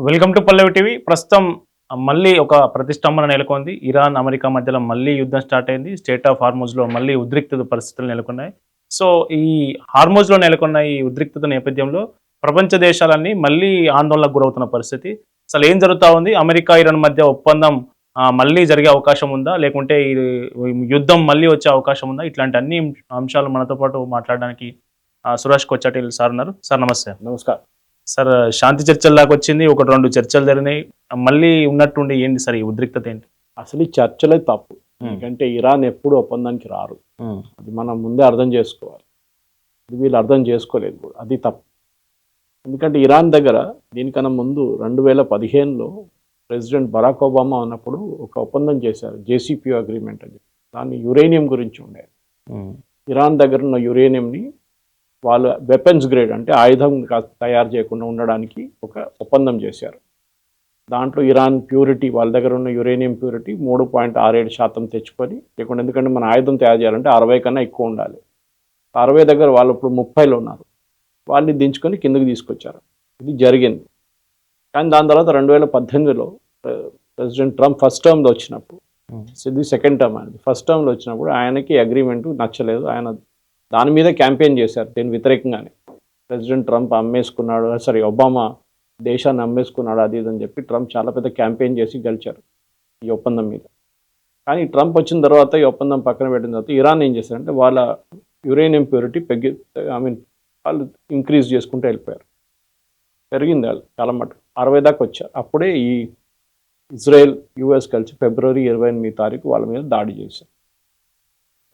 Welcome to Pallavi TV. ప్రస్తుతం మళ్ళీ ఒక ప్రతిష్టంభన నెలకొంది. ఇరాన్, అమెరికా మధ్యలో మళ్ళీ యుద్ధం స్టార్ట్ అయింది. స్టేట్ ఆఫ్ హార్మోజ్‌లో మళ్ళీ ఉద్రిక్తత పరిస్థితులు నెలకొన్నాయి. సో, ఈ హార్మోజ్‌లో నెలకొన్న ఈ ఉద్రిక్తత నేపథ్యంలో ప్రపంచ దేశాలన్నీ మళ్ళీ ఆందోళనకు గురవుతున్న పరిస్థితి. అసలు ఏం జరుగుతా ఉంది? అమెరికా, ఇరాన్ మధ్య ఒప్పందం మళ్ళీ జరిగే అవకాశం ఉందా? లేకుంటే ఇది యుద్ధం మళ్ళీ వచ్చే అవకాశం ఉందా? ఇట్లాంటి అన్ని అంశాలు మనతో పాటు మాట్లాడడానికి సురేష్ కొచ్చాటిల్ సార్ ఉన్నారు. సార్ నమస్తే. నమస్కారం సార్. శాంతి చర్చల దాకా వచ్చింది. ఒకటి రెండు చర్చలు జరిగినాయి. మళ్ళీ ఉన్నట్టుండి ఏంటి సార్ ఈ ఉద్రిక్తత ఏంటి? అసలు ఈ చర్చలే తప్పు. ఎందుకంటే ఇరాన్ ఎప్పుడు ఒప్పందానికి రారు. అది మనం ముందే అర్థం చేసుకోవాలి. ఇది వీళ్ళు అర్థం చేసుకోలేదు కూడా, అది తప్పు. ఎందుకంటే ఇరాన్ దగ్గర దీనికన్నా ముందు 2015లో ప్రెసిడెంట్ బరాక్ ఒబామా ఉన్నప్పుడు ఒక ఒప్పందం చేశారు, జేసీపీ అగ్రిమెంట్ అని. దాన్ని యురేనియం గురించి ఉండేది. ఇరాన్ దగ్గర ఉన్న యురేనియంని వాళ్ళు వెపన్స్ గ్రేడ్ అంటే ఆయుధం తయారు చేయకుండా ఉండడానికి ఒక ఒప్పందం చేశారు. దాంట్లో ఇరాన్ ప్యూరిటీ, వాళ్ళ దగ్గర ఉన్న యురేనియం ప్యూరిటీ 3.67% తెచ్చుకొని, లేకుండా ఎందుకంటే మన ఆయుధం తయారు చేయాలంటే 60 కన్నా ఎక్కువ ఉండాలి. 60 దగ్గర వాళ్ళు ఇప్పుడు 30లో ఉన్నారు. వాళ్ళని దించుకొని కిందకి తీసుకొచ్చారు. ఇది జరిగింది. కానీ దాని తర్వాత 2018లో ప్రెసిడెంట్ ట్రంప్ ఫస్ట్ టర్మ్లో వచ్చినప్పుడు, ఇది సెకండ్ టర్మ్ అనేది, ఫస్ట్ టర్మ్లో వచ్చినప్పుడు ఆయనకి అగ్రిమెంటు నచ్చలేదు. ఆయన దాని మీద క్యాంపెయిన్ చేశారు, దీని వ్యతిరేకంగానే. ప్రెసిడెంట్ ట్రంప్ ఒబామా దేశాన్ని అమ్మేసుకున్నాడు, అది ఇది అని చెప్పి ట్రంప్ చాలా పెద్ద క్యాంపెయిన్ చేసి గెలిచారు ఈ ఒప్పందం మీద. కానీ ట్రంప్ వచ్చిన తర్వాత ఈ ఒప్పందం పక్కన పెట్టిన తర్వాత ఇరాన్ ఏం చేశారంటే వాళ్ళ యురేనియం ప్యూరిటీ వాళ్ళు ఇంక్రీజ్ చేసుకుంటూ వెళ్ళిపోయారు. పెరిగింది వాళ్ళు చాలా మటుకు 60 దాకా వచ్చారు. అప్పుడే ఈ ఇజ్రాయెల్, యుఎస్ కలిసి ఫిబ్రవరి 28 వాళ్ళ మీద దాడి చేశారు.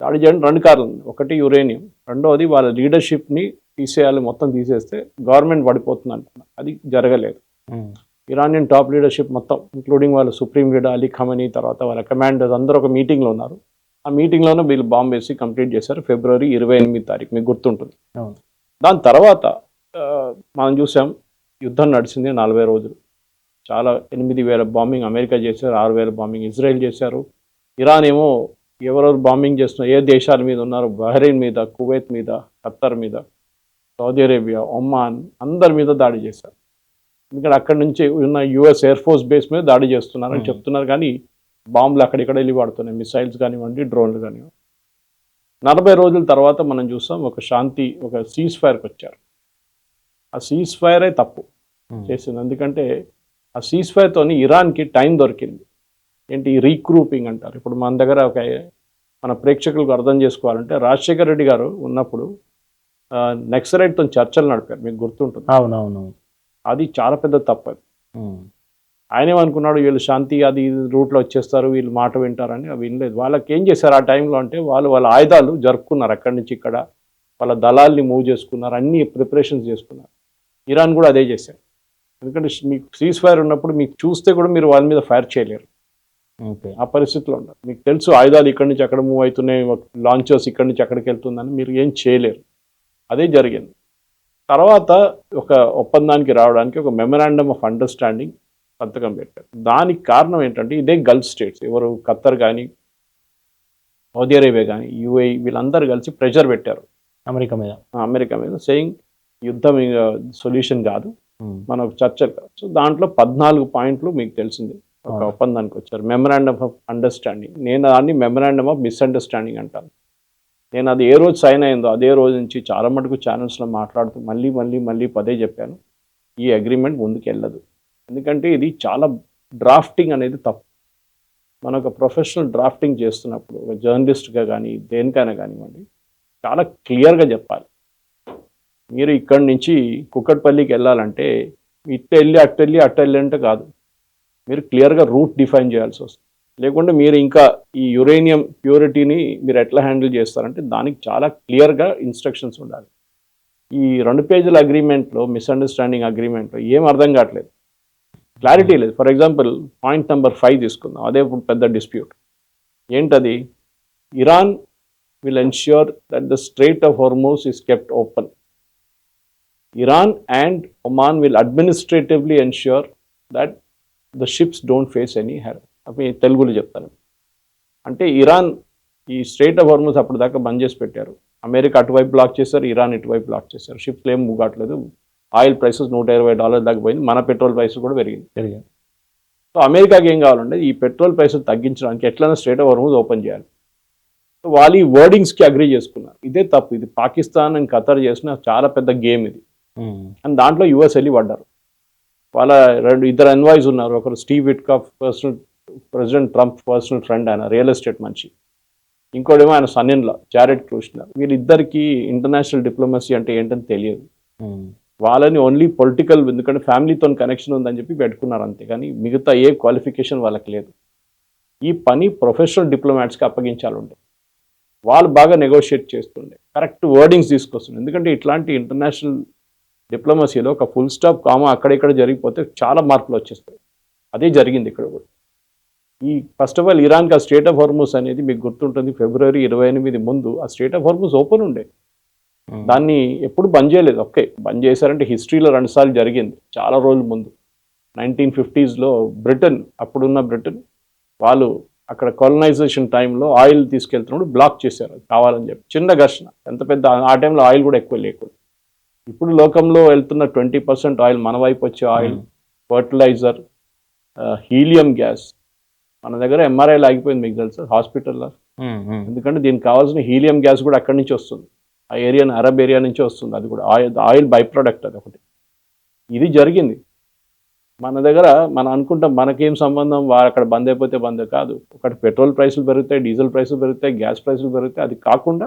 దాడి చేయడం 2 కారణాలు. ఒకటి యురేనియం, రెండవది వాళ్ళ లీడర్షిప్ని తీసేయాలి, మొత్తం తీసేస్తే గవర్నమెంట్ పడిపోతుంది అంటున్నారు. అది జరగలేదు. ఇరానియన్ టాప్ లీడర్షిప్ మొత్తం, ఇంక్లూడింగ్ వాళ్ళ సుప్రీం లీడర్ అలీ ఖమనీ, తర్వాత వాళ్ళ కమాండర్స్ అందరూ ఒక మీటింగ్లో ఉన్నారు. ఆ మీటింగ్లోనే వీళ్ళు బాంబు వేసి కంప్లీట్ చేశారు ఫిబ్రవరి 28 మీకు గుర్తుంటుంది. దాని తర్వాత మనం చూసాం, యుద్ధం నడిచింది 40 రోజులు. చాలా 8,000 బాంబింగ్ అమెరికా చేశారు, 6,000 బాంబింగ్ ఇజ్రాయెల్ చేశారు. ఇరాన్ ఏమో ఎవరెవరు బాంబింగ్ చేస్తున్నారు, ఏ దేశాల మీద ఉన్నారు, బహ్రెయిన్ మీద, కువైత్ మీద, ఖత్తర్ మీద, సౌదీ అరేబియా, ఒమాన్, అందరి మీద దాడి చేశారు. ఎందుకంటే అక్కడి నుంచి ఉన్న యుఎస్ ఎయిర్ ఫోర్స్ బేస్ మీద దాడి చేస్తున్నారని చెప్తున్నారు. కానీ బాంబులు అక్కడిక్కడ వెళ్ళి పడుతున్నాయి, మిసైల్స్ కానివ్వండి, డ్రోన్లు కానివ్వండి. 40 రోజుల తర్వాత మనం చూస్తాం ఒక సీజ్ ఫైర్కి వచ్చారు. ఆ సీజ్ ఫైరే తప్పు చేసింది. ఎందుకంటే ఆ సీజ్ ఫైర్తో ఇరాన్కి టైం దొరికింది. ఏంటి రీగ్రూపింగ్ అంటారు. ఇప్పుడు మన దగ్గర మన ప్రేక్షకులకు అర్థం చేసుకోవాలంటే, రాజశేఖర రెడ్డి గారు ఉన్నప్పుడు నక్సలైట్తో చర్చలు నడిపారు, మీకు గుర్తుంటుంది. అవునవును. అది చాలా పెద్ద తప్పు. అది ఆయన ఏమనుకున్నాడు, వీళ్ళు శాంతి అది రూట్లో వచ్చేస్తారు, వీళ్ళు మాట వింటారని. అవి వినలేదు. వాళ్ళకి ఏం చేశారు ఆ టైంలో అంటే, వాళ్ళ ఆయుధాలు జరుపుకున్నారు అక్కడి నుంచి ఇక్కడ, వాళ్ళ దళాల్ని మూవ్ చేసుకున్నారు, అన్ని ప్రిపరేషన్స్ చేసుకున్నారు. ఇరాన్ కూడా అదే చేశారు. ఎందుకంటే మీకు సీజ్ ఫైర్ ఉన్నప్పుడు మీకు చూస్తే కూడా మీరు వాళ్ళ మీద ఫైర్ చేయలేరు. ఆ పరిస్థితిలో ఉన్నారు. మీకు తెలుసు ఆయుధాలు ఇక్కడి నుంచి అక్కడ మూవ్ అవుతున్నాయి, లాంచర్స్ ఇక్కడి నుంచి అక్కడికి వెళ్తుందని, మీరు ఏం చేయలేరు. అదే జరిగింది. తర్వాత ఒక ఒప్పందానికి రావడానికి ఒక మెమరాండమ్ ఆఫ్ అండర్స్టాండింగ్ సంతకం పెట్టారు. దానికి కారణం ఏంటంటే, ఇదే గల్ఫ్ స్టేట్స్, ఎవరు ఖత్తర్ కానీ, సౌదీ అరేబియా కానీ, యుఏఈ, వీళ్ళందరూ కలిసి ప్రెషర్ పెట్టారు అమెరికా మీద సేయింగ్ యుద్ధం సొల్యూషన్ కాదు, మన చర్చలు కాదు. సో దాంట్లో 14 పాయింట్లు మీకు తెలిసింది ఒక ఒప్పందానికి వచ్చారు, మెమరాండమ్ ఆఫ్ అండర్స్టాండింగ్. నేను దాన్ని మెమరాండమ్ ఆఫ్ మిస్అండర్స్టాండింగ్ అంటాను. నేను అది ఏ రోజు సైన్ అయిందో అదే రోజు నుంచి చాలా మటుకు ఛానల్స్లో మాట్లాడుతూ మళ్ళీ పదే చెప్పాను, ఈ అగ్రిమెంట్ ముందుకు వెళ్ళదు. ఎందుకంటే ఇది చాలా డ్రాఫ్టింగ్ అనేది తప్పు. మన ఒక ప్రొఫెషనల్ డ్రాఫ్టింగ్ చేస్తున్నప్పుడు, ఒక జర్నలిస్ట్గా కానీ దేనికైనా కానివ్వండి, చాలా క్లియర్గా చెప్పాలి. మీరు ఇక్కడి నుంచి కుక్కట్పల్లికి వెళ్ళాలంటే ఇట్టు వెళ్ళి అట్టు వెళ్ళి అంటే కాదు, మీరు క్లియర్గా రూట్ డిఫైన్ చేయాల్సి వస్తుంది. లేకుంటే మీరు ఇంకా ఈ యురేనియం ప్యూరిటీని మీరు ఎట్లా హ్యాండిల్ చేస్తారంటే దానికి చాలా క్లియర్గా ఇన్స్ట్రక్షన్స్ ఉండాలి. ఈ 2 పేజీల అగ్రిమెంట్లో, మిస్అండర్స్టాండింగ్ అగ్రిమెంట్లో ఏం అర్థం కావట్లేదు, క్లారిటీ లేదు. ఫర్ ఎగ్జాంపుల్ పాయింట్ నెంబర్ 5 తీసుకుందాం, అదే పెద్ద డిస్ప్యూట్. ఏంటది? Iran will ensure that the strait of Hormuz is kept open. Iran and Oman will administratively ensure that the ships don't face any harm. అవి తెలుగులో చెప్తాను. అంటే ఇరాన్ ఈ స్ట్రెయిట్ ఆఫ్ హార్మజ్ అప్పటిదాకా బంద్ చేసి పెట్టారు. అమెరికా అటువైపు బ్లాక్ చేశారు, ఇరాన్ ఇటువైపు బ్లాక్ చేశారు. షిప్స్ ఏం మూవ్ కావట్లేదు, ఆయిల్ ప్రైసెస్ $120 దాకా పోయింది. మన పెట్రోల్ ప్రైస్ కూడా పెరిగింది. పెరిగింది. సో అమెరికాకి ఏం కావాలంటే ఈ పెట్రోల్ ప్రైసులు తగ్గించడానికి ఎట్లైనా స్ట్రైట్ ఆఫ్ హార్మూజ్ ఓపెన్ చేయాలి. సో వాళ్ళు ఈ వర్డింగ్స్కి అగ్రీ చేసుకున్నారు. ఇదే తప్పు. ఇది పాకిస్తాన్ అండ్ ఖతర్ చేసిన చాలా పెద్ద గేమ్ ఇది. అండ్ దాంట్లో యుఎస్ వెళ్ళి పడ్డారు. వాళ్ళ ఇద్దరు ఎన్వాయిస్ ఉన్నారు. ఒకరు Steve Witkoff personal, president Trump personal friend, ఆయన రియల్ ఎస్టేట్ మనిషి. ఇంకోటేమో ఆయన son in law Jared Kushner. వీళ్ళిద్దరికి ఇంటర్నేషనల్ డిప్లొమసీ అంటే ఏంటని తెలియదు. వాళ్ళని ఓన్లీ పొలిటికల్, ఎందుకంటే ఫ్యామిలీతో కనెక్షన్ ఉందని చెప్పి పెట్టుకున్నారు అంతే, కానీ మిగతా ఏ క్వాలిఫికేషన్ వాళ్ళకి లేదు. ఈ పని ప్రొఫెషనల్ డిప్లొమాట్స్కి అప్పగించాలంటే వాళ్ళు బాగా నెగోషియేట్ చేస్తుండే, కరెక్ట్ వర్డింగ్స్ తీసుకొస్తుండే. ఎందుకంటే ఇట్లాంటి ఇంటర్నేషనల్ డిప్లొమసీలో ఒక ఫుల్ స్టాప్ కామా అక్కడిక్కడ జరిగిపోతే చాలా మార్పులు వచ్చేస్తాయి. అదే జరిగింది ఇక్కడ కూడా. ఈ ఫస్ట్ ఆఫ్ ఆల్ ఇరాన్కి ఆ స్ట్రేట్ ఆఫ్ హార్మూజ్ అనేది మీకు గుర్తుంటుంది, February 28 ముందు ఆ స్ట్రేట్ ఆఫ్ హార్మూజ్ ఓపెన్ ఉండే. దాన్ని ఎప్పుడు బంద్ చేయలేదు. ఓకే, బంద్ చేశారంటే హిస్టరీలో 2 సార్లు జరిగింది చాలా రోజుల ముందు. 1950s బ్రిటన్, అప్పుడున్న బ్రిటన్ వాళ్ళు అక్కడ కొలనైజేషన్ టైంలో ఆయిల్ తీసుకెళ్తున్నప్పుడు బ్లాక్ చేశారు కావాలని చెప్పి. చిన్న ఘర్షణ, ఎంత పెద్ద, ఆ టైంలో ఆయిల్ కూడా ఎక్కువ లేకుండా. ఇప్పుడు లోకంలో వెళ్తున్న 20% ఆయిల్, మన వైపు వచ్చే ఆయిల్, ఫర్టిలైజర్, హీలియం గ్యాస్, మన దగ్గర ఎంఆర్ఐలు ఆగిపోయింది మీకు తెలుసా హాస్పిటల్లో. ఎందుకంటే దీనికి కావాల్సిన హీలియం గ్యాస్ కూడా అక్కడి నుంచి వస్తుంది, ఆ ఏరియా, అరబ్ ఏరియా నుంచి వస్తుంది. అది కూడా ఆయిల్ బై ప్రోడక్ట్, అది ఒకటి. ఇది జరిగింది మన దగ్గర. మనం అనుకుంటాం మనకేం సంబంధం, వారు అక్కడ బంద్ అయిపోతే బంద్ కాదు. ఒకటి పెట్రోల్ ప్రైసులు పెరుగుతాయి, డీజిల్ ప్రైసులు పెరుగుతాయి, గ్యాస్ ప్రైసులు పెరుగుతాయి. అది కాకుండా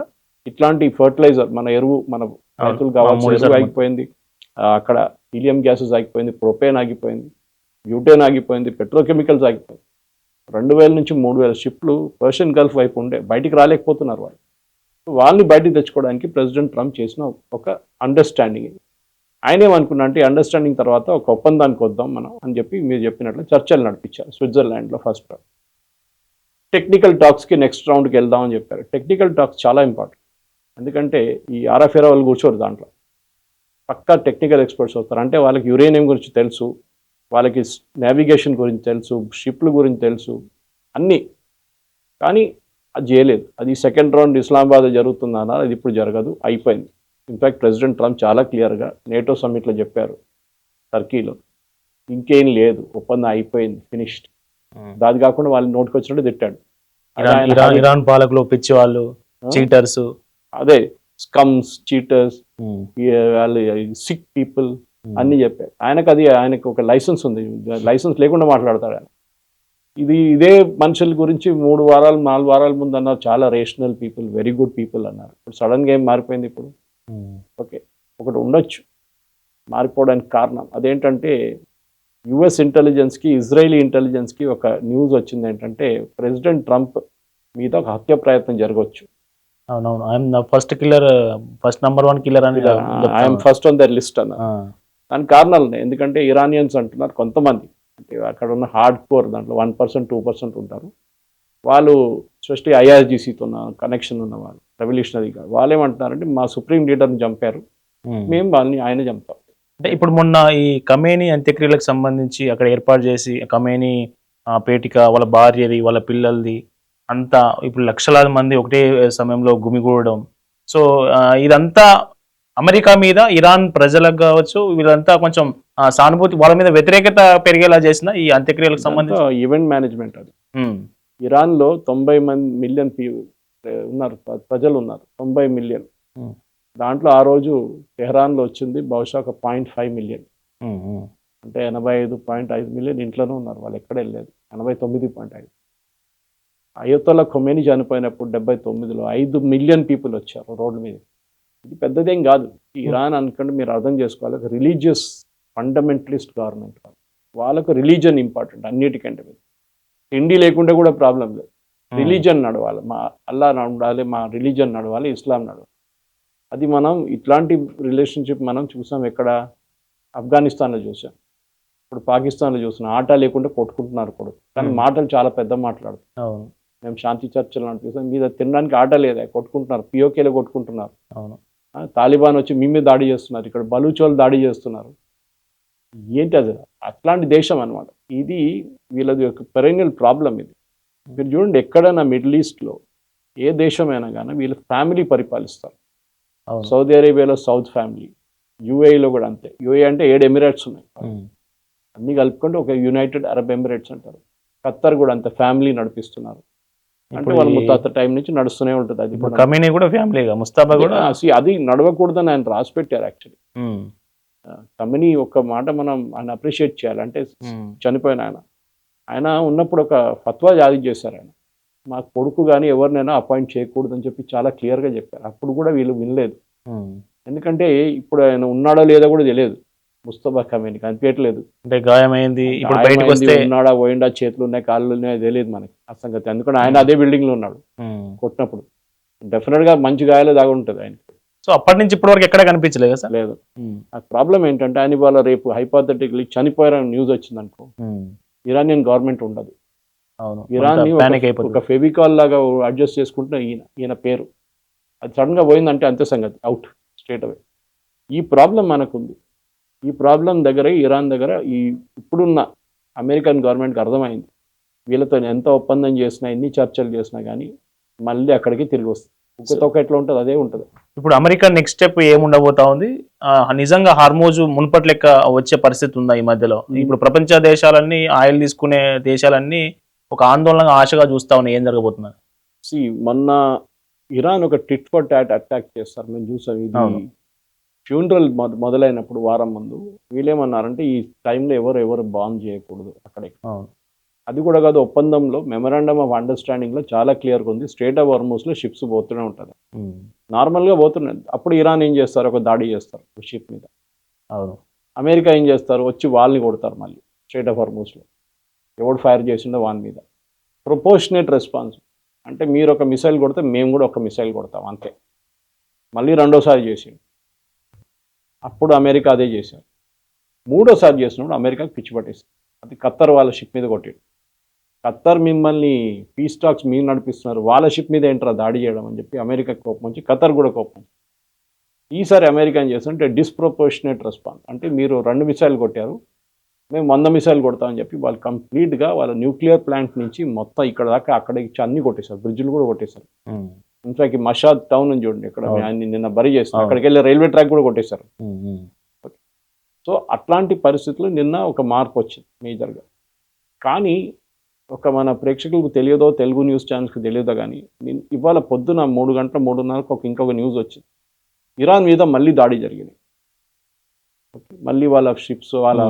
ఇట్లాంటి ఫర్టిలైజర్, మన ఎరువు, మన రైతులు కావాల్సిన ఎరువు ఆగిపోయింది, అక్కడ హీలియం గ్యాసెస్ ఆగిపోయింది, ప్రొపేన్ ఆగిపోయింది, బ్యూటేన్ ఆగిపోయింది, పెట్రోకెమికల్స్ ఆగిపోయింది. 2000 నుంచి 3000 షిప్లు పర్షియన్ గల్ఫ్ వైపు ఉండే, బయటికి రాలేకపోతున్నారు వాళ్ళు. వాళ్ళని బయటికి తెచ్చుకోవడానికి ప్రెసిడెంట్ ట్రంప్ చేసిన ఒక అండర్స్టాండింగ్. ఆయన ఏమనుకున్నా అంటే అండర్స్టాండింగ్ తర్వాత ఒక ఒప్పందానికి వద్దాం మనం అని చెప్పి మీరు చెప్పినట్లు చర్చలు నడిపించారు స్విట్జర్లాండ్లో. ఫస్ట్ రౌండ్ టెక్నికల్ టాక్స్కి నెక్స్ట్ రౌండ్కి వెళ్దామని చెప్పారు. టెక్నికల్ టాక్స్ చాలా ఇంపార్టెంట్, ఎందుకంటే ఈ ఆర్ఎఫ్ఏరా వాళ్ళు కూర్చోరు దాంట్లో, పక్కా టెక్నికల్ ఎక్స్పర్ట్స్ వస్తారు. అంటే వాళ్ళకి యురేనియం గురించి తెలుసు, వాళ్ళకి నావిగేషన్ గురించి తెలుసు, షిప్ల గురించి తెలుసు, అన్నీ. కానీ అది చేయలేదు. అది సెకండ్ రౌండ్ ఇస్లామాబాద్ జరుగుతుందన్నారు, అది ఇప్పుడు జరగదు, అయిపోయింది. ఇన్ఫ్యాక్ట్ ప్రెసిడెంట్ ట్రంప్ చాలా క్లియర్గా నేటో సమ్మిట్లో చెప్పారు టర్కీలో, ఇంకేం లేదు, ఒప్పందం అయిపోయింది, ఫినిష్డ్. దాది కాకుండా వాళ్ళు నోటికి వచ్చినట్టు తిట్టాడు. ఇరాన్ పాలకులు పిచ్చి వాళ్ళు, చీటర్స్, అదే స్కమ్స్, చీటర్స్, వాళ్ళు సిక్ పీపుల్ అన్నీ చెప్పారు. ఆయనకు ఒక లైసెన్స్ ఉంది, లైసెన్స్ లేకుండా మాట్లాడతాడు ఆయన. ఇదే మనుషుల గురించి 3 వారాలు 4 వారాల ముందు అన్నారు, చాలా rational people, very good people అన్నారు. ఇప్పుడు సడన్గా ఏం మారిపోయింది ఇప్పుడు? ఓకే, ఒకటి ఉండొచ్చు మారిపోవడానికి కారణం. అదేంటంటే యుఎస్ ఇంటెలిజెన్స్కి, ఇజ్రాయిలీ ఇంటెలిజెన్స్కి ఒక న్యూస్ వచ్చింది ఏంటంటే ప్రెసిడెంట్ ట్రంప్ మీద ఒక హత్య ప్రయత్నం జరగవచ్చు. అవునవును, I'm first killer, first number 1 killer అని, I'm first on their list అన్నారు. దానికి కారణాలు ఉన్నాయి. ఎందుకంటే ఇరానియన్స్ అంటున్నారు కొంతమంది, అంటే అక్కడ ఉన్న హార్డ్ కోర్ దాంట్లో 1% 2% ఉంటారు, వాళ్ళు స్పెషల్లీ ఐఆర్జీసీతో ఉన్న కనెక్షన్ ఉన్న వాళ్ళు, రెవల్యూషనరీగా, వాళ్ళు ఏమంటున్నారంటే మా సుప్రీం లీడర్ని చంపారు, మేము వాళ్ళని ఆయన చంపాం. అంటే ఇప్పుడు మొన్న ఈ ఖమేనీ అంత్యక్రియలకు సంబంధించి అక్కడ ఏర్పాటు చేసి ఖమేనీ పేటిక, వాళ్ళ భార్యది, వాళ్ళ పిల్లలది అంతా ఇప్పుడు లక్షలాది మంది ఒకటే సమయంలో గుమిగూడడం. సో ఇదంతా అమెరికా మీద, ఇరాన్ ప్రజలకు కావచ్చు, వీళ్ళంతా కొంచెం సానుభూతి, వాళ్ళ మీద వ్యతిరేకత పెరిగేలా చేసిన ఈ అంత్యక్రియలకు సంబంధించి ఈవెంట్ మేనేజ్మెంట్. అది ఇరాన్లో 90 మిలియన్ ఉన్నారు, ప్రజలు ఉన్నారు, 90 మిలియన్. దాంట్లో ఆ రోజు టెహరాన్లో వచ్చింది బహుశా ఒక 0.5 మిలియన్, అంటే 85.5 మిలియన్ ఇంట్లోనే ఉన్నారు, వాళ్ళు ఎక్కడ వెళ్ళలేదు. 89.5. అయోతోలా ఖొమేనీ చనిపోయినప్పుడు 79లో 5 మిలియన్ పీపుల్ వచ్చారు రోడ్ల మీద. ఇది పెద్దదేం కాదు. ఇరాన్ అనుకుంటే మీరు అర్థం చేసుకోవాలి, రిలీజియస్ ఫండమెంటలిస్ట్ గవర్నమెంట్. వాళ్ళకు రిలీజన్ ఇంపార్టెంట్ అన్నిటికంటే. తిండి లేకుంటే కూడా ప్రాబ్లం లేదు, రిలీజన్ నడవాలి, మా అల్లా నడవాలి, మా రిలీజన్ నడవాలి, ఇస్లాం నడవాలి. అది మనం ఇట్లాంటి రిలేషన్షిప్ మనం చూసాం ఎక్కడ, ఆఫ్ఘనిస్తాన్లో చూసాం, ఇప్పుడు పాకిస్తాన్లో చూస్తున్నాం. ఆట లేకుండా కొట్టుకుంటున్నారు కూడా, కానీ మాటలు చాలా పెద్ద మాట్లాడుతున్నారు. మేము శాంతి చర్చలు చూసాం, మీద తినడానికి ఆట లేదా, కొట్టుకుంటున్నారు, పిఓకేలో కొట్టుకుంటున్నారు. తాలిబాన్ వచ్చి మీ మీద దాడి చేస్తున్నారు, ఇక్కడ బలూచోలు దాడి చేస్తున్నారు. ఏంటి అది? అట్లాంటి దేశం అనమాట ఇది. వీళ్ళది ఒక పెరెన్నియల్ ప్రాబ్లం ఇది. మీరు చూడండి, ఎక్కడైనా మిడిల్ ఈస్ట్లో ఏ దేశమైనా కానీ వీళ్ళు ఫ్యామిలీ పరిపాలిస్తారు. సౌదీ అరేబియాలో సౌద్ ఫ్యామిలీ, యూఏఈలో కూడా అంతే. యూఏఈ అంటే 7 ఎమిరేట్స్ ఉన్నాయి, అన్ని కలుపుకుంటే ఒక యునైటెడ్ అరబ్ ఎమిరేట్స్ అంటారు. ఖత్తర్ కూడా అంత ఫ్యామిలీ నడిపిస్తున్నారు, అంటే ఇప్పుడు వాళ్ళ ముత్తాత టైం నుంచి నడుస్తూనే ఉంటుంది. అది ఇప్పుడు కమీనీ కూడా ఫ్యామిలీగా, ముస్తాబా కూడా అది నడవకూడదని ఆయన రాసి పెట్టారు యాక్చువల్లీ. కమినీ ఒక్క మాట మనం ఆయన అప్రిషియేట్ చేయాలి. అంటే చనిపోయిన ఆయన ఉన్నప్పుడు ఒక ఫత్వా జారీ చేశారు. ఆయన మాకు కొడుకు కానీ ఎవరినైనా అపాయింట్ చేయకూడదని చెప్పి చాలా క్లియర్గా చెప్పారు. అప్పుడు కూడా వీళ్ళు వినలేదు. ఎందుకంటే ఇప్పుడు ఆయన ఉన్నాడో లేదో కూడా తెలియదు. ముస్తఫా కమీనీ కనిపించట్లేదు, అంటే గాయమైంది, ఇప్పుడు బయటకు వస్తే ఉన్నాడా పోయిండా, చేతులు ఉన్నాయి కాళ్ళు ఉన్నాయో తెలియదు మనకి ఆ సంగతి. ఎందుకంటే ఆయన అదే బిల్డింగ్ లో ఉన్నాడు కొట్టినప్పుడు. డెఫినెట్ గా మంచి గాయాలు దాగా ఉంటుంది ఆయన. సో అప్పటి నుంచి ఇప్పటి వరకు ఎక్కడ కనిపించలేదు సార్? లేదు. ఆ ప్రాబ్లం ఏంటంటే ఆయన వాళ్ళ రేపు హైపోథెటికలీ చనిపోయారని న్యూస్ వచ్చింది అనుకో, ఇరానియన్ గవర్నమెంట్ ఉండదు. ఇరాన్ ఒక ఫెవికాల్ లాగా అడ్జస్ట్ చేసుకుంటున్న ఈయన పేరు అది సడన్ గా పోయిందంటే అంతే సంగతి, అవుట్ స్ట్రేట్ అవే. ఈ ప్రాబ్లం మనకుంది. ఈ ప్రాబ్లం దగ్గర ఇరాన్ దగ్గర ఇప్పుడున్న అమెరికన్ గవర్నమెంట్కి అర్థమైంది, వీళ్ళతో ఎంత ఒప్పందం చేసినా ఎన్ని చర్చలు చేసినా కానీ మళ్ళీ అక్కడికి తిరిగి వస్తుంది. ఇంకొక ఎట్లా ఉంటుంది అదే ఉంటుంది. ఇప్పుడు అమెరికా నెక్స్ట్ స్టెప్ ఏముండబోతా ఉంది? నిజంగా హార్మోజు మునుపటి లెక్క వచ్చే పరిస్థితి ఉందా ఈ మధ్యలో? ఇప్పుడు ప్రపంచ దేశాలన్నీ, ఆయిల్ తీసుకునే దేశాలన్నీ ఒక ఆందోళనగా ఆశగా చూస్తా ఉన్నాయి, ఏం జరగబోతున్నారు? మొన్న ఇరాన్ ఒక టిట్ ఫర్ టాట్ అటాక్ చేస్తారు, మేము చూసాం. ఇది ఫ్యూనరల్ మొదలైనప్పుడు వారం ముందు వీళ్ళేమన్నారంటే ఈ టైంలో ఎవరు బాంబ్ చేయకూడదు అక్కడే. అది కూడా కాదు, ఒప్పందంలో మెమరాండమ్ ఆఫ్ అండర్స్టాండింగ్లో చాలా క్లియర్గా ఉంది, స్ట్రేట్ ఆఫ్ హార్మోస్లో షిప్స్ పోతూనే ఉంటుంది, నార్మల్గా పోతున్నాయి. అప్పుడు ఇరాన్ ఏం చేస్తారు, ఒక దాడి చేస్తారు షిప్ మీద. అమెరికా ఏం చేస్తారు, వచ్చి వాళ్ళని కొడతారు మళ్ళీ స్ట్రేట్ ఆఫ్ హార్మోస్లో. ఎవడు ఫైర్ చేసిండో వాని మీద ప్రొపోర్షనేట్ రెస్పాన్స్. అంటే మీరు ఒక మిసైల్ కొడితే మేము కూడా ఒక మిసైల్ కొడతాం అంతే. మళ్ళీ రెండోసారి చేసిండు, అప్పుడు అమెరికా అదే చేశారు. మూడోసారి చేసినప్పుడు అమెరికాకి పిచ్చి పట్టేసింది. అది ఖత్తర్ వాళ్ళ షిప్ మీద కొట్టాడు. ఖత్తర్ మిమ్మల్ని పీస్ టాక్స్ మీరు నడిపిస్తున్నారు, వాళ్ళ షిప్ మీద ఏంట్రా దాడి చేయడం అని చెప్పి అమెరికాకి కోపం వచ్చి ఖత్తర్ కూడా కోపం. ఈసారి అమెరికా ఏం చేస్తుంటే డిస్ప్రొపోర్షనేట్ రెస్పాన్స్. అంటే మీరు 2 మిసైల్ కొట్టారు, మేము 100 మిసైల్ కొడతామని చెప్పి వాళ్ళు కంప్లీట్గా వాళ్ళ న్యూక్లియర్ ప్లాంట్ నుంచి మొత్తం ఇక్కడ దాకా అక్కడ ఇచ్చి అన్ని కొట్టేశారు, బ్రిడ్జ్లు కూడా కొట్టేశారు. ఇన్ఫాక్ట్ మషాద్ టౌన్ అని చూడండి, ఇక్కడ నిన్న బరి చేస్తారు, అక్కడికి వెళ్ళి రైల్వే ట్రాక్ కూడా కొట్టేశారు. సో అట్లాంటి పరిస్థితులు నిన్న ఒక మార్పు వచ్చింది మేజర్గా. కానీ ఒక మన ప్రేక్షకులకు తెలియదో, తెలుగు న్యూస్ ఛానల్స్కి తెలియదో కానీ ఇవాళ పొద్దున 3 గంటల 3:30కు ఇంకొక న్యూస్ వచ్చింది, ఇరాన్ మీద మళ్ళీ దాడి జరిగింది. మళ్ళీ వాళ్ళ షిప్స్, వాళ్ళ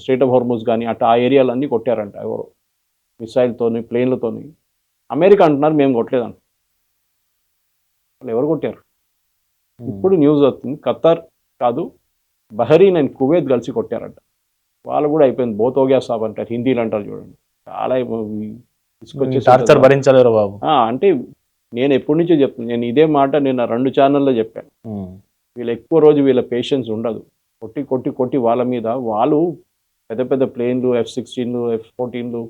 స్ట్రేట్ ఆఫ్ హార్మోస్ కానీ అట్లా ఆ ఏరియాలన్నీ కొట్టారంట ఎవరు, మిసైల్తోని ప్లేన్లతోని. అమెరికా అంటున్నారు మేము కొట్టలేదంట. వాళ్ళు ఎవరు కొట్టారు? ఇప్పుడు న్యూస్ వస్తుంది, ఖత్తర్ కాదు బహరీన్ అండ్ కువైత్ కలిసి కొట్టారంట. వాళ్ళు కూడా అయిపోయింది, బోతోగ్యా సాబ్ అంటారు, హిందీలు అంటారు చూడండి. చాలా టార్చర్ భరించలేరు బాబు. అంటే నేను ఎప్పటి నుంచో చెప్తున్నాను, నేను ఇదే మాట నిన్న 2 ఛానల్లో చెప్పాను. వీళ్ళు ఎక్కువ రోజు వీళ్ళ పేషెన్స్ ఉండదు, కొట్టి కొట్టి కొట్టి వాళ్ళ మీద వాళ్ళు పెద్ద పెద్ద ప్లేన్లు, F-16లు, F-14లు,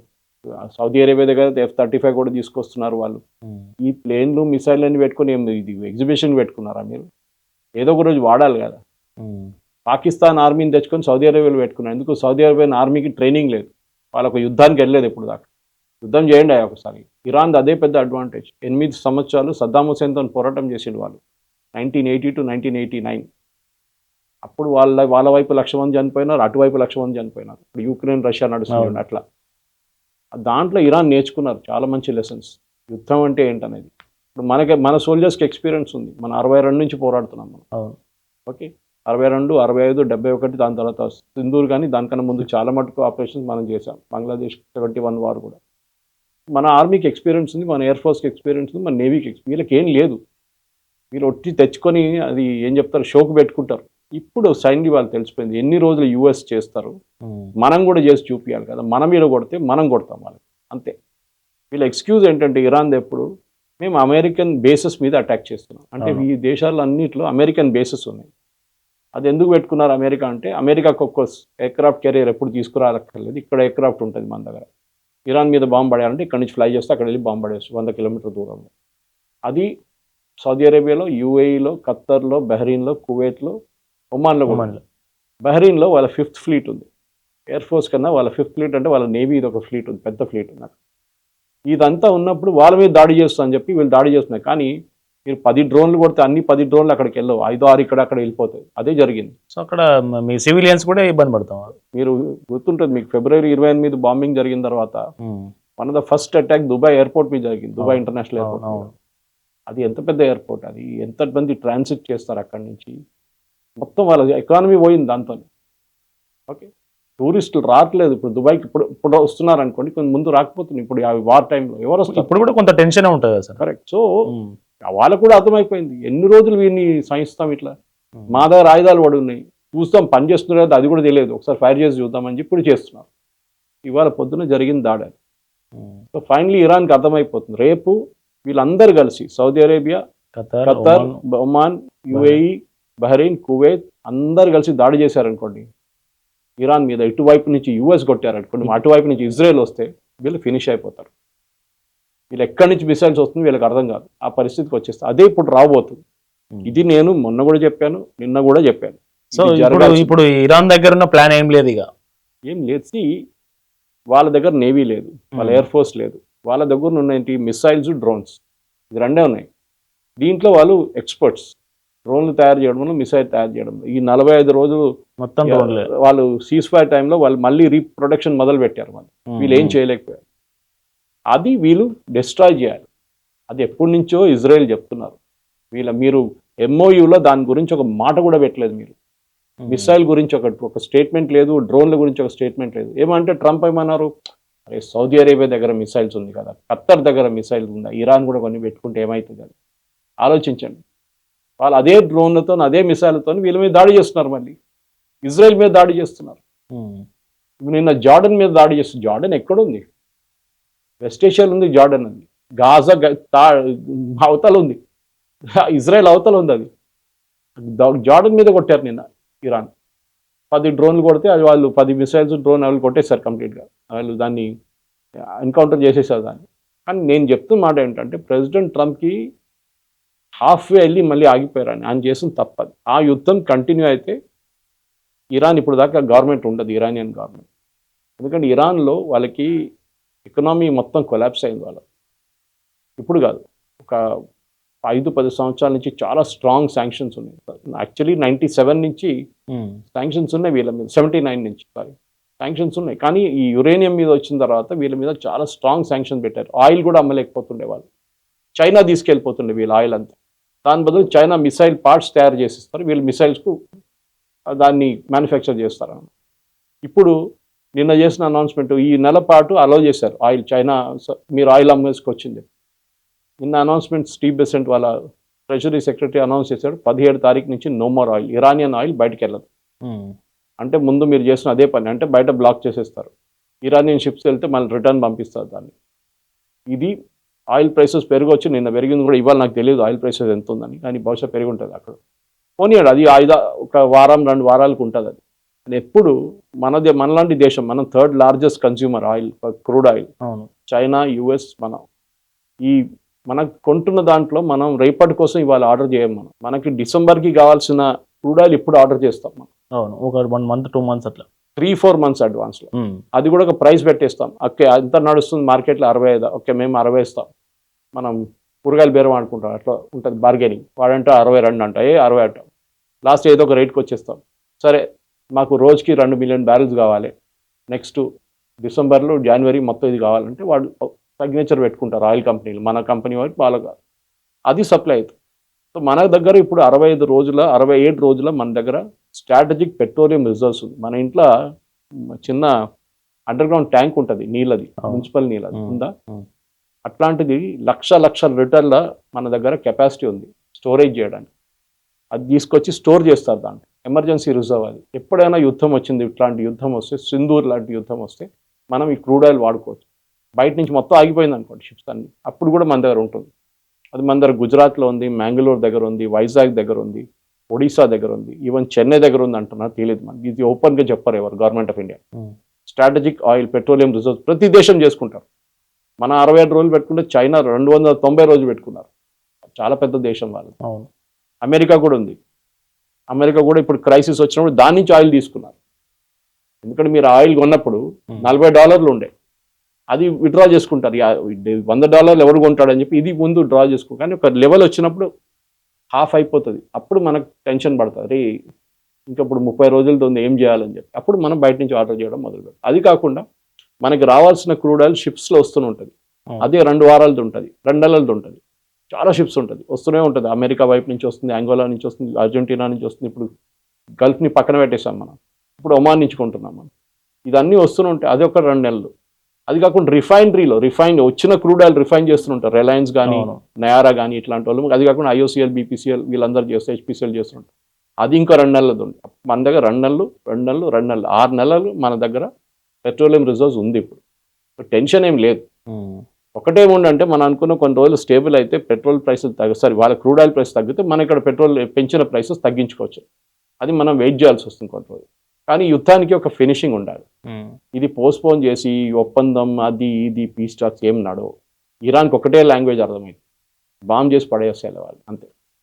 సౌదీ అరేబియా దగ్గర F-35 కూడా తీసుకొస్తున్నారు వాళ్ళు. ఈ ప్లేన్లు మిసైల్ అని పెట్టుకుని ఇది ఎగ్జిబిషన్ పెట్టుకున్నారా మీరు? ఏదో ఒక రోజు వాడాలి కదా. పాకిస్తాన్ ఆర్మీని తెచ్చుకొని సౌదీ అరేబియాలో పెట్టుకున్నారు. ఎందుకు? సౌదీ అరేబియన్ ఆర్మీకి ట్రైనింగ్ లేదు, వాళ్ళకు యుద్ధానికి వెళ్ళలేదు ఇప్పుడు దాకా. యుద్ధం చేయండి ఒకసారి. ఇరాన్ అదే పెద్ద అడ్వాంటేజ్. 8 సంవత్సరాలు సద్దాం హుసేన్తో పోరాటం చేసిండు వాళ్ళు, 1980 to 1989. అప్పుడు వాళ్ళ వైపు 1,00,000 మంది చనిపోయినారు, అటువైపు 1,00,000 మంది చనిపోయినారు. ఇప్పుడు యూక్రెయిన్ రష్యా నడుస్తుంది అట్లా. దాంట్లో ఇరాన్ నేర్చుకున్నారు చాలా మంచి లెసన్స్, యుద్ధం అంటే ఏంటనేది. ఇప్పుడు మన సోల్జర్స్కి ఎక్స్పీరియన్స్ ఉంది, మన 62 నుంచి పోరాడుతున్నాం మనం. ఓకే, 62, 65, 71, దాని తర్వాత సింధూర్ కానీ దానికన్నా ముందు చాలా మటుకు ఆపరేషన్స్ మనం చేసాం. బంగ్లాదేశ్ 71 వార్ కూడా. మన ఆర్మీకి ఎక్స్పీరియన్స్ ఉంది, మన ఎయిర్ ఫోర్స్కి ఎక్స్పీరియన్స్ ఉంది, మన నేవీకి వీళ్ళకి ఏం లేదు. వీళ్ళు ఒట్టి తెచ్చుకొని అది ఏం చెప్తారు, షోకు పెట్టుకుంటారు. ఇప్పుడు సైన్లీ వాళ్ళు తెలిసిపోయింది ఎన్ని రోజులు యూఎస్ చేస్తారు, మనం కూడా చేసి చూపించాలి కదా. మన మీద కొడితే మనం కొడతాం వాళ్ళకి, అంతే. వీళ్ళ ఎక్స్క్యూజ్ ఏంటంటే ఇరాన్ ఎప్పుడు మేము అమెరికన్ బేసెస్ మీద అటాక్ చేస్తున్నాం. అంటే ఈ దేశాల్లో అన్నింటిలో అమెరికన్ బేసెస్ ఉన్నాయి. అది ఎందుకు పెట్టుకున్నారు అమెరికా అంటే, అమెరికాకు ఒక్క ఎయిర్క్రాఫ్ట్ కెరియర్ ఎప్పుడు తీసుకురాలక్కర్లేదు, ఇక్కడ ఎయిర్క్రాఫ్ట్ ఉంటుంది మన దగ్గర. ఇరాన్ మీద బాంబు పడాలంటే ఇక్కడ నుంచి ఫ్లై చేస్తే అక్కడ వెళ్ళి బాంబు పడేచ్చు 100 కిలోమీటర్ దూరంలో. అది సౌదీ అరేబియాలో, యూఏఈలో, ఖత్తర్లో, బహ్రీన్లో, కువైట్లో, ఒమాన్లో కూడా. బహ్రీన్లో వాళ్ళ 5th ఫ్లీట్ ఉంది. ఎయిర్ ఫోర్స్ కన్నా వాళ్ళ 5th ఫ్లీట్ అంటే వాళ్ళ నేవీ ఇది ఒక ఫ్లీట్ ఉంది, పెద్ద ఫ్లీట్ ఉంది. ఇదంతా ఉన్నప్పుడు వాళ్ళ మీద దాడి చేస్తా అని చెప్పి వీళ్ళు దాడి చేస్తున్నారు. కానీ మీరు 10 డ్రోన్లు కొడితే అన్ని 10 డ్రోన్లు అక్కడికి వెళ్ళవు, 5-6 అక్కడ వెళ్ళిపోతాయి. అదే జరిగింది. సో అక్కడ మీ సివిలియన్స్ కూడా ఇబ్బంది పడతాం. మీరు గుర్తుంటుంది మీకు February 28 బాంబింగ్ జరిగిన తర్వాత one of the first attack Dubai airport మీద జరిగింది, దుబాయ్ ఇంటర్నేషనల్ ఎయిర్పోర్ట్. అది ఎంత పెద్ద ఎయిర్పోర్ట్, అది ఎంత మంది ట్రాన్సిట్ చేస్తారు అక్కడి నుంచి, మొత్తం వాళ్ళ ఎకానమీ పోయింది దాంతో. ఓకే, టూరిస్టులు రావట్లేదు ఇప్పుడు దుబాయ్కి. ఇప్పుడు వస్తున్నారు అనుకోండి, కొంచెం ముందు రాకపోతుంది. ఇప్పుడు వార్ టైంలో ఎవరు వస్తారు? ఇప్పుడు కూడా కొంత టెన్షన్ ఉంటుంది సార్. కరెక్ట్. సో వాళ్ళకు కూడా అర్థమైపోయింది, ఎన్ని రోజులు వీరిని సహిస్తాం ఇట్లా, మా దగ్గర ఆయుధాలు పడి ఉన్నాయి, చూస్తాం పని చేస్తున్నారు కదా, అది కూడా తెలియదు, ఒకసారి ఫైర్ చేసి చూద్దామని చెప్పి ఇప్పుడు చేస్తున్నారు. ఇవాళ పొద్దున జరిగింది దాడి. సో ఫైనలీ ఇరాన్కి అర్థమైపోతుంది, రేపు వీళ్ళందరూ కలిసి Saudi Arabia, Qatar, Oman, UAE, Bahrain, Kuwait అందరు కలిసి దాడి చేశారనుకోండి ఇరాన్ మీద, ఇటువైపు నుంచి యుఎస్ కొట్టారనుకోండి, అటువైపు నుంచి ఇజ్రాయెల్ వస్తే వీళ్ళు ఫినిష్ అయిపోతారు. వీళ్ళు ఎక్కడి నుంచి మిసైల్స్ వస్తుంది వీళ్ళకి అర్థం కాదు, ఆ పరిస్థితికి వచ్చేస్తే అదే ఇప్పుడు రాబోతుంది. ఇది నేను మొన్న కూడా చెప్పాను, నిన్న కూడా చెప్పాను. సో ఇప్పుడు ఇరాన్ దగ్గర ఉన్న ప్లాన్ ఏం లేదు, ఇక ఏం లేదు. వాళ్ళ దగ్గర నేవీ లేదు, వాళ్ళ ఎయిర్ ఫోర్స్ లేదు, వాళ్ళ దగ్గర ఉన్నేంటి మిసైల్స్, డ్రోన్స్, ఇది రెండే ఉన్నాయి. దీంట్లో వాళ్ళు ఎక్స్పర్ట్స్, డ్రోన్లు తయారు చేయడంలో, మిసైల్ తయారు చేయడంలో. ఈ 45 రోజులు మొత్తం వాళ్ళు సీజ్ ఫైర్ టైంలో వాళ్ళు మళ్ళీ రీప్రొడక్షన్ మొదలు పెట్టారు. వీళ్ళు ఏం చేయలేకపోయారు, అది వీళ్ళు డిస్ట్రాయ్ చేయాలి. అది ఎప్పటి నుంచో ఇజ్రాయెల్ చెప్తున్నారు. మీరు MOUలో దాని గురించి ఒక మాట కూడా పెట్టలేదు. మీరు మిసైల్ గురించి ఒక స్టేట్మెంట్ లేదు, డ్రోన్ల గురించి ఒక స్టేట్మెంట్ లేదు. ఏమంటే ట్రంప్ ఏమన్నారు, అరే సౌదీ అరేబియా దగ్గర మిసైల్స్ ఉంది కదా, ఖత్తర్ దగ్గర మిసైల్స్ ఉందా, ఇరాన్ కూడా కొన్ని పెట్టుకుంటే ఏమవుతుంది అని ఆలోచించండి. వాళ్ళు అదే డ్రోన్లతో, అదే మిసైల్తో వీళ్ళ మీద దాడి చేస్తున్నారు, మళ్ళీ ఇజ్రాయెల్ మీద దాడి చేస్తున్నారు. నిన్న జార్డన్ మీద దాడి చేస్తున్నారు. జార్డన్ ఎక్కడుంది? వెస్ట్ ఏషియాలో ఉంది జార్డన్. ఉంది గాజా అవతల ఉంది, ఇజ్రాయెల్ అవతల ఉంది. అది జార్డన్ మీద కొట్టారు నిన్న ఇరాన్. 10 డ్రోన్లు కొడితే అది వాళ్ళు 10 మిసైల్స్, డ్రోన్ వాళ్ళు కొట్టేశారు కంప్లీట్గా. వాళ్ళు దాన్ని ఎన్కౌంటర్ చేసేసారు దాన్ని. కానీ నేను చెప్తున్న మాట ఏంటంటే, ప్రెసిడెంట్ ట్రంప్కి హాఫ్వే వెళ్ళి మళ్ళీ ఆగిపోయారు. ఆయన చేసిన తప్పదు. ఆ యుద్ధం కంటిన్యూ అయితే ఇరాన్ ఇప్పుడు దాకా గవర్నమెంట్ ఉండదు, ఇరానియన్ గవర్నమెంట్. ఎందుకంటే ఇరాన్లో వాళ్ళకి ఎకనామీ మొత్తం కొలాప్స్ అయింది. వాళ్ళు ఇప్పుడు కాదు, ఒక 5-10 సంవత్సరాల నుంచి చాలా స్ట్రాంగ్ శాంక్షన్స్ ఉన్నాయి. యాక్చువల్లీ 97 నుంచి శాంక్షన్స్ ఉన్నాయి వీళ్ళ మీద, 79 నుంచి శాంక్షన్స్ ఉన్నాయి. కానీ ఈ యురేనియం మీద వచ్చిన తర్వాత వీళ్ళ మీద చాలా స్ట్రాంగ్ శాంక్షన్ పెట్టారు. ఆయిల్ కూడా అమ్మలేకపోతుండే వాళ్ళు, చైనా తీసుకెళ్ళిపోతుండే వీళ్ళ ఆయిల్ అంతా. దాని బదులు చైనా మిసైల్ పార్ట్స్ తయారు చేసిస్తారు, వీళ్ళు మిసైల్స్కు దాన్ని మ్యానుఫ్యాక్చర్ చేస్తారు. ఇప్పుడు నిన్న చేసిన అనౌన్స్మెంట్, ఈ నెల పాటు అలౌ చేశారు ఆయిల్, చైనా మీరు ఆయిల్ అమ్మేసుకొచ్చింది. నిన్న అనౌన్స్మెంట్ స్టీవ్ బెసెంట్ వాళ్ళ ట్రెజరీ సెక్రటరీ అనౌన్స్ చేశాడు, 17 తారీఖు నుంచి no more oil, Iranian oil బయటకు వెళ్ళదు. అంటే ముందు మీరు చేసిన అదే పని, అంటే బయట బ్లాక్ చేసేస్తారు. ఇరానియన్ షిప్స్ వెళ్తే మళ్ళీ రిటర్న్ పంపిస్తారు దాన్ని. ఇది ఆయిల్ ప్రైసెస్ పెరిగొచ్చు, నిన్న పెరిగింది కూడా. ఇవాళ నాకు తెలియదు ఆయిల్ ప్రైసెస్ ఎంత ఉందని, కానీ బహుశా పెరిగి ఉంటుంది అక్కడ. పోనీయాడు, అది ఒక వారం 2 వారాలకు ఉంటుంది. అది ఎప్పుడు మనలాంటి దేశం, మనం 3rd largest consumer oil, crude oil. China, US, మనకు కొంటున్న దాంట్లో మనం రేపటి కోసం ఇవాళ ఆర్డర్ చేయం. మనకి డిసెంబర్కి కావాల్సిన క్రూడ్ ఆయిల్ ఇప్పుడు ఆర్డర్ చేస్తాం మనం. ఒక 1 month 2 months అట్లా, 3-4 months అడ్వాన్స్లో. అది కూడా ఒక ప్రైస్ పెట్టేస్తాం. ఓకే ఎంత నడుస్తుంది మార్కెట్లో, 65, ఓకే మేము 60 ఇస్తాం. మనం కూరగాయలు బేరం ఆడుకుంటాం, అట్లా ఉంటుంది బార్గెనింగ్. వాడంటే 62 అంట, 60 అంటాం. లాస్ట్ ఏదో ఒక రేట్కి వచ్చేస్తాం. సరే మాకు రోజుకి 2 మిలియన్ బ్యారెల్స్ కావాలి, నెక్స్ట్ డిసెంబర్లో జనవరి మొత్తం ఇది కావాలంటే వాళ్ళు సిగ్నేచర్ పెట్టుకుంటారు ఆయిల్ కంపెనీలు, మన కంపెనీ వారికి వాళ్ళకి అది సప్లై అవుతుంది. సో మన దగ్గర ఇప్పుడు 67 రోజుల మన దగ్గర స్ట్రాటజిక్ పెట్రోలియం రిజర్వ్స్ ఉంది. మన ఇంట్లో చిన్న అండర్ గ్రౌండ్ ట్యాంక్ ఉంటుంది నీళ్ళది, మున్సిపల్ నీళ్ళది ఉందా, అట్లాంటిది లక్షల లీటర్ల మన దగ్గర కెపాసిటీ ఉంది స్టోరేజ్ చేయడానికి. అది తీసుకొచ్చి స్టోర్ చేస్తారు, దాంట్లో ఎమర్జెన్సీ రిజర్వ్. అది ఎప్పుడైనా యుద్ధం వచ్చింది, ఇట్లాంటి యుద్ధం వస్తే, సింధూర్ లాంటి యుద్ధం వస్తే మనం ఈ క్రూడ్ ఆయిల్ వాడుకోవచ్చు. బయట నుంచి మొత్తం ఆగిపోయింది అనుకోండి షిప్స్ అన్ని, అప్పుడు కూడా మన దగ్గర ఉంటుంది. అది మన దగ్గర గుజరాత్లో ఉంది, మ్యాంగ్లూర్ దగ్గర ఉంది, వైజాగ్ దగ్గర ఉంది, ఒడిశా దగ్గర ఉంది, ఈవెన్ చెన్నై దగ్గర ఉంది అంటున్నారు. తెలియదు మనకి, ఇది ఓపెన్గా చెప్పారు ఎవరు, government of India. Strategic oil petroleum reserves ప్రతి దేశం చేసుకుంటారు. మన 67 రోజులు పెట్టుకుంటే చైనా 290 రోజులు పెట్టుకున్నారు. చాలా పెద్ద దేశం వాళ్ళు. అమెరికా కూడా ఉంది. అమెరికా కూడా ఇప్పుడు క్రైసిస్ వచ్చినప్పుడు దాని నుంచి ఆయిల్ తీసుకున్నారు. ఎందుకంటే మీరు ఆయిల్ కొన్నప్పుడు $40 ఉండే, అది విత్డ్రా చేసుకుంటారు. $100 ఎవరు కొంటాడని చెప్పి ఇది ముందు డ్రా చేసుకో, కానీ ఒక లెవెల్ వచ్చినప్పుడు హాఫ్ అయిపోతుంది. అప్పుడు మనకు టెన్షన్ పడుతుంది, రే ఇంకా ఇప్పుడు 30 రోజులతో ఉంది, ఏం చేయాలని చెప్పి అప్పుడు మనం బయట నుంచి ఆర్డర్ చేయడం మొదలు పెడతాం. అది కాకుండా మనకి రావాల్సిన క్రూడ్ ఆయిల్ షిప్స్లో వస్తూనే ఉంటుంది. అదే 2 వారాలది ఉంటుంది, 2 నెలలది ఉంటుంది, చాలా షిప్స్ ఉంటుంది, వస్తూనే ఉంటుంది. అమెరికా వైపు నుంచి వస్తుంది, అంగోలా నుంచి వస్తుంది, అర్జెంటీనా నుంచి వస్తుంది. ఇప్పుడు గల్ఫ్ని పక్కన పెట్టేసాం మనం, ఇప్పుడు ఒమాన్ నుంచి కొంటున్నాం మనం. ఇదన్నీ వస్తూనే ఉంటాయి, అది ఒక 2 నెలలు. అది కాకుండా రిఫైనరీలో వచ్చిన క్రూడ్ ఆయిల్ రిఫైన్ చేస్తుంటారు, రిలయన్స్ కానీ నయారా కానీ ఇట్లాంటి వాళ్ళు. అది కాకుండా IOCL, BPCL వీళ్ళందరూ చేస్తే HPCL చేస్తుంటారు, అది ఇంకా 2 నెలలది ఉంది. మన దగ్గర 2 నెలలు 6 నెలలు మన దగ్గర పెట్రోలియం రిజర్వ్స్ ఉంది. ఇప్పుడు టెన్షన్ ఏం లేదు. ఒకటేముండంటే మనం అనుకున్న కొన్ని రోజులు స్టేబుల్ అయితే పెట్రోల్ ప్రైసెస్ వాళ్ళ క్రూడ్ ఆయిల్ ప్రైస్ తగ్గితే మన ఇక్కడ పెట్రోల్ పెంచిన ప్రైసెస్ తగ్గించుకోవచ్చు. అది మనం వెయిట్ చేయాల్సి వస్తుంది కొన్ని రోజులు. కానీ యుద్ధానికి ఒక ఫినిషింగ్ ఉండాలి. ఇది పోస్ట్పోన్ చేసి ఒప్పందం అది ఇది పీస్ టాక్స్ ఏం నడవు. ఇరాన్కి ఒకటే లాంగ్వేజ్ అర్థమైంది, బాంబ్ చేసి పడేసేయాలి వాళ్ళు, అంతే.